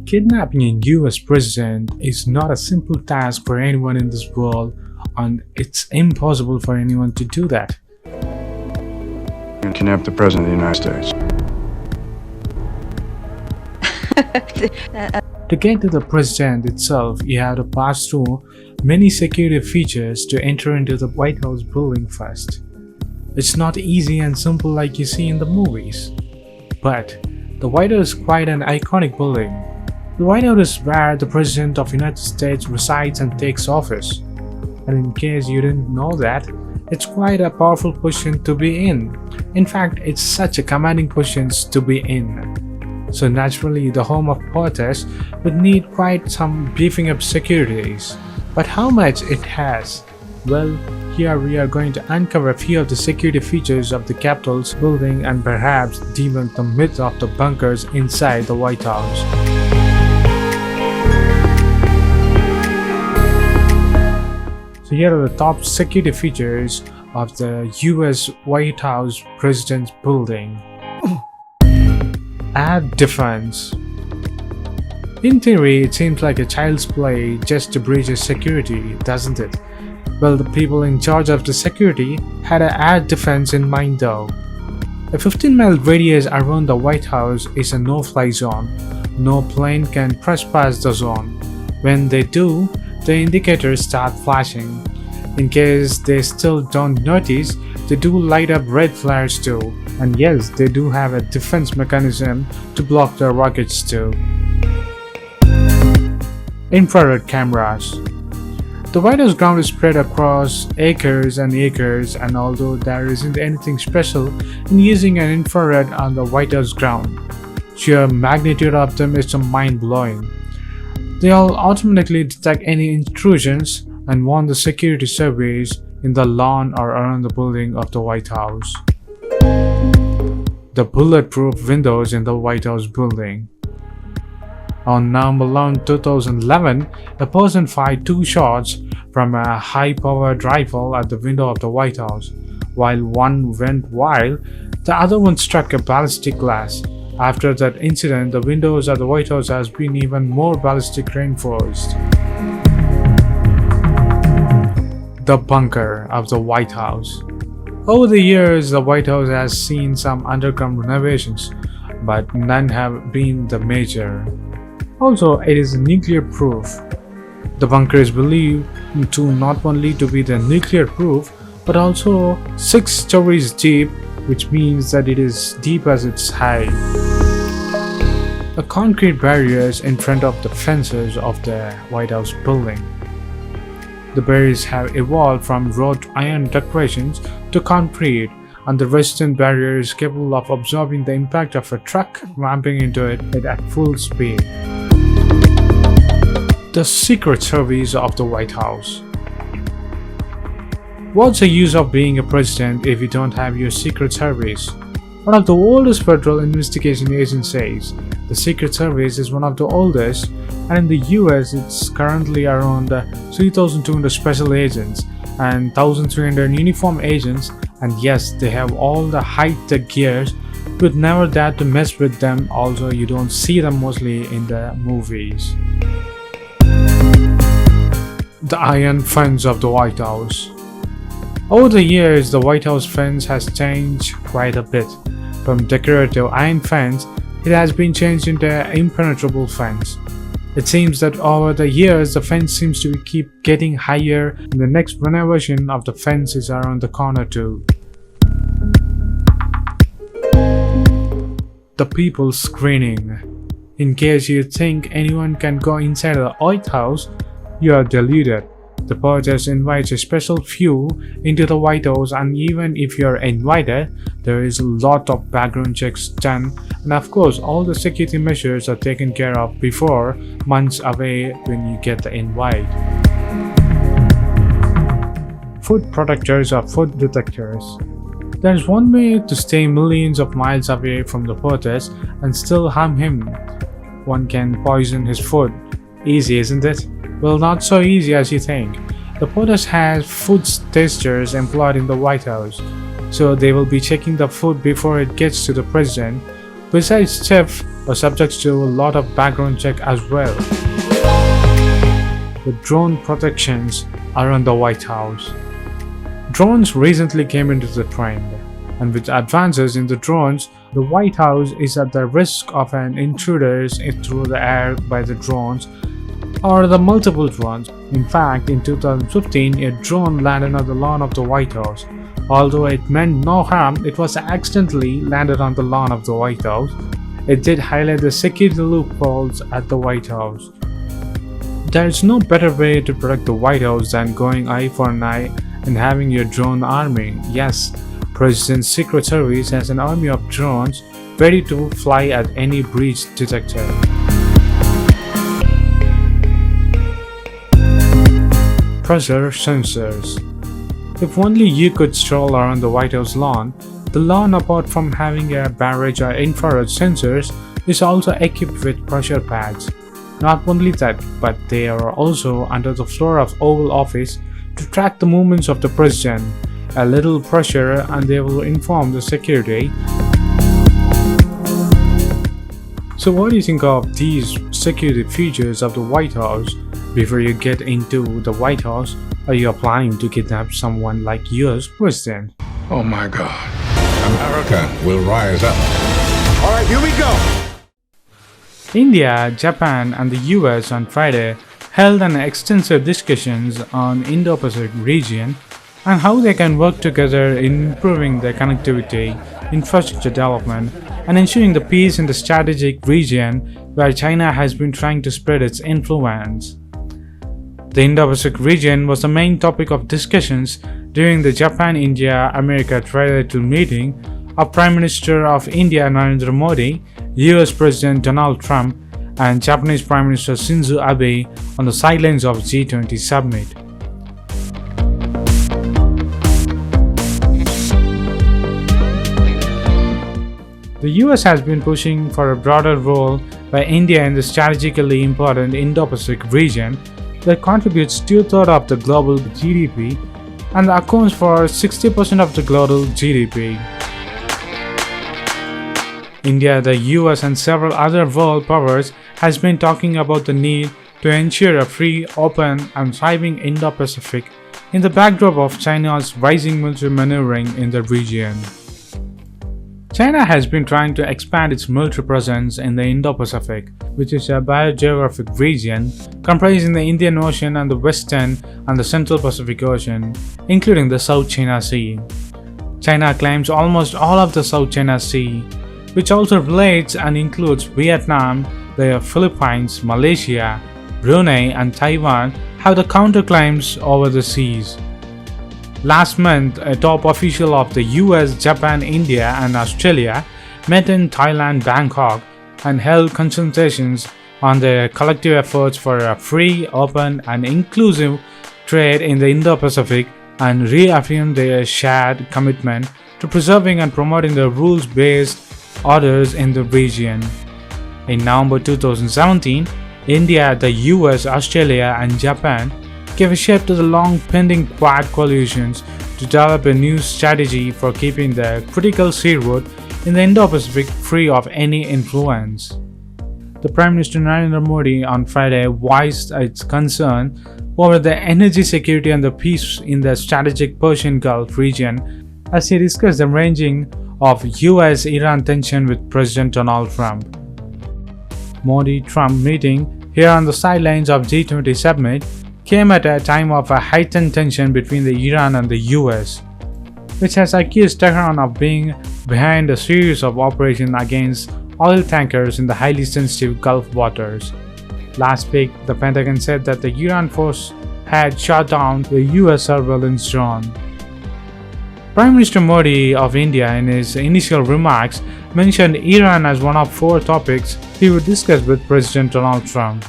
Kidnapping a US president is not a simple task for anyone in this world, and it's impossible for anyone to do that. And kidnap the President of the United States. To get to the president itself, you have to pass through many security features to enter into the White House building first. It's not easy and simple like you see in the movies. But the White House is quite an iconic building. The White House is where the President of the United States resides and takes office. And in case you didn't know that, it's quite a powerful position to be in. In fact, it's such a commanding position to be in. So naturally, the home of POTUS would need quite some beefing up securities. But how much it has? Well, here we are going to uncover a few of the security features of the Capitol's building and perhaps debunk the myth of the bunkers inside the White House. So here are the top security features of the US White House President's building. Air defense. In theory, it seems like a child's play just to breach a security, doesn't it? Well, the people in charge of the security had an air defense in mind though. A 15-mile radius around the White House is a no-fly zone. No plane can trespass the zone. When they do, the indicators start flashing. In case they still don't notice, they do light up red flares too. And yes, they do have a defense mechanism to block the rockets too. Infrared cameras. The White House ground is spread across acres and acres, and although there isn't anything special in using an infrared on the White House ground, sheer magnitude of them is mind-blowing. They all automatically detect any intrusions and warn the security surveys in the lawn or around the building of the White House. The bulletproof windows in the White House building. On November 11, 2011, a person fired 2 shots from a high-powered rifle at the window of the White House. While one went wild, the other one struck a ballistic glass. After that incident, the windows at the White House has been even more ballistic reinforced. The bunker of the White House. Over the years, the White House has seen some underground renovations, but none have been the major. Also, it is nuclear proof. The bunker is believed to not only to be the nuclear proof, but also 6 stories deep, which means that it is deep as it's high. A concrete barriers in front of the fences of the White House building. The barriers have evolved from wrought iron decorations to concrete, and the resistant barrier is capable of absorbing the impact of a truck ramping into it at full speed. The Secret Service of the White House. What's the use of being a president if you don't have your Secret Service? One of the oldest federal investigation agencies, the Secret Service is one of the oldest, and in the US it's currently around 3,200 special agents and 1,300 uniform agents, and yes, they have all the high-tech gears, but never dare to mess with them. Also, you don't see them mostly in the movies. The iron fence of the White House. Over the years, the White House fence has changed quite a bit. From decorative iron fence, it has been changed into an impenetrable fence. It seems that over the years, the fence seems to keep getting higher, and the next renovation of the fence is around the corner too. The people screening. In case you think anyone can go inside the White House, you are deluded. The POTUS invites a special few into the White House, and even if you are invited, there is a lot of background checks done, and of course all the security measures are taken care of before, months away when you get the invite. Food protectors or food detectors. There is one way to stay millions of miles away from the POTUS and still harm him. One can poison his food. Easy, isn't it? Well, not so easy as you think. The POTUS has food testers employed in the White House, so they will be checking the food before it gets to the president. Besides, chiefs were subject to a lot of background check as well. The drone protections around the White House. Drones recently came into the trend, and with advances in the drones, the White House is at the risk of an intruders through the air by the drones or the multiple drones. In fact, in 2015, a drone landed on the lawn of the White House. Although it meant no harm, it was accidentally landed on the lawn of the White House. It did highlight the security loopholes at the White House. There is no better way to protect the White House than going eye for an eye and having your drone army. Yes, President's Secret Service has an army of drones ready to fly at any breach detected. Pressure sensors. If only you could stroll around the White House lawn. The lawn, apart from having a barrage or infrared sensors, is also equipped with pressure pads. Not only that, but they are also under the floor of Oval Office to track the movements of the president. A little pressure and they will inform the security. So what do you think of these security features of the White House? Before you get into the White House, are you planning to kidnap someone like US president? Oh my God. America will rise up. All right, here we go. India, Japan and the US on Friday held an extensive discussions on Indo-Pacific region and how they can work together in improving their connectivity, infrastructure development and ensuring the peace in the strategic region where China has been trying to spread its influence. The Indo-Pacific region was the main topic of discussions during the Japan-India-America trilateral meeting of Prime Minister of India Narendra Modi, US President Donald Trump, and Japanese Prime Minister Shinzo Abe on the sidelines of G20 summit. The US has been pushing for a broader role by India in the strategically important Indo-Pacific region that contributes 2/3 of the global GDP and accounts for 60% of the global GDP. India, the US and several other world powers has been talking about the need to ensure a free, open and thriving Indo-Pacific in the backdrop of China's rising military maneuvering in the region. China has been trying to expand its military presence in the Indo-Pacific, which is a biogeographic region comprising the Indian Ocean and the Western and the Central Pacific Ocean, including the South China Sea. China claims almost all of the South China Sea, which also relates and includes Vietnam, the Philippines, Malaysia, Brunei and Taiwan have the counterclaims over the seas. Last month, a top official of the US, Japan, India and Australia met in Thailand, Bangkok and held consultations on their collective efforts for a free, open and inclusive trade in the Indo-Pacific and reaffirmed their shared commitment to preserving and promoting the rules-based orders in the region. In November 2017, India, the US, Australia and Japan gave a shape to the long-pending Quad coalitions to develop a new strategy for keeping the critical sea route in the Indo-Pacific free of any influence. The Prime Minister Narendra Modi on Friday voiced its concern over the energy security and the peace in the strategic Persian Gulf region as he discussed the ranging of US-Iran tension with President Donald Trump. Modi-Trump meeting here on the sidelines of G20 summit came at a time of a heightened tension between the Iran and the US, which has accused Tehran of being behind a series of operations against oil tankers in the highly sensitive Gulf waters. Last week, the Pentagon said that the Iran force had shot down the US surveillance drone. Prime Minister Modi of India in his initial remarks mentioned Iran as one of 4 topics he would discuss with President Donald Trump.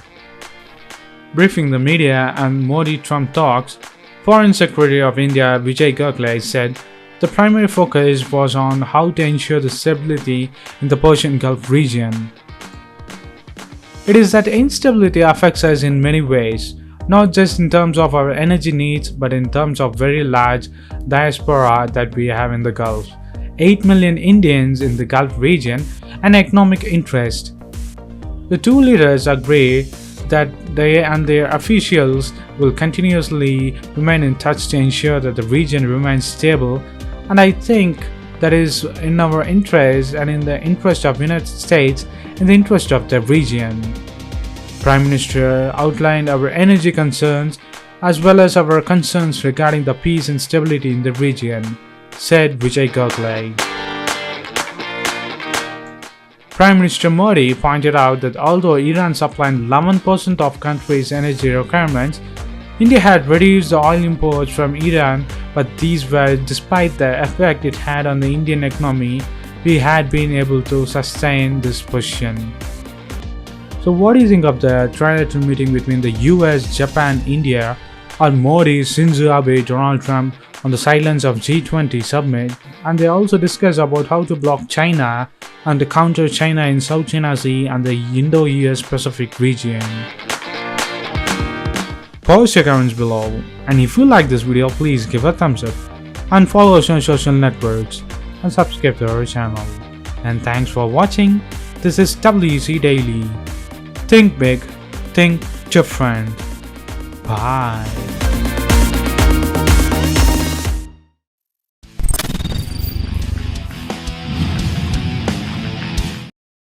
Briefing the media and Modi-Trump talks, Foreign Secretary of India Vijay Gokhale said the primary focus was on how to ensure the stability in the Persian Gulf region. It is that instability affects us in many ways, not just in terms of our energy needs, but in terms of very large diaspora that we have in the Gulf. 8 million Indians in the Gulf region and economic interest. The two leaders agree that they and their officials will continuously remain in touch to ensure that the region remains stable, and I think that is in our interest and in the interest of United States, in the interest of the region. Prime Minister outlined our energy concerns as well as our concerns regarding the peace and stability in the region, said Vijay Gokhale. Prime Minister Modi pointed out that although Iran supplied 11% of country's energy requirements, India had reduced the oil imports from Iran, but these were despite the effect it had on the Indian economy. We had been able to sustain this position. So what do you think of the trilateral meeting between the US, Japan, India, or Modi, Shinzo Abe, Donald Trump on the sidelines of G20 summit? And they also discussed about how to block China and to counter China in South China Sea and the Indo-US Pacific region. Post your comments below, and if you like this video, please give a thumbs up and follow us on social networks and subscribe to our channel. And thanks for watching. This is WC Daily. Think big, think different. Bye.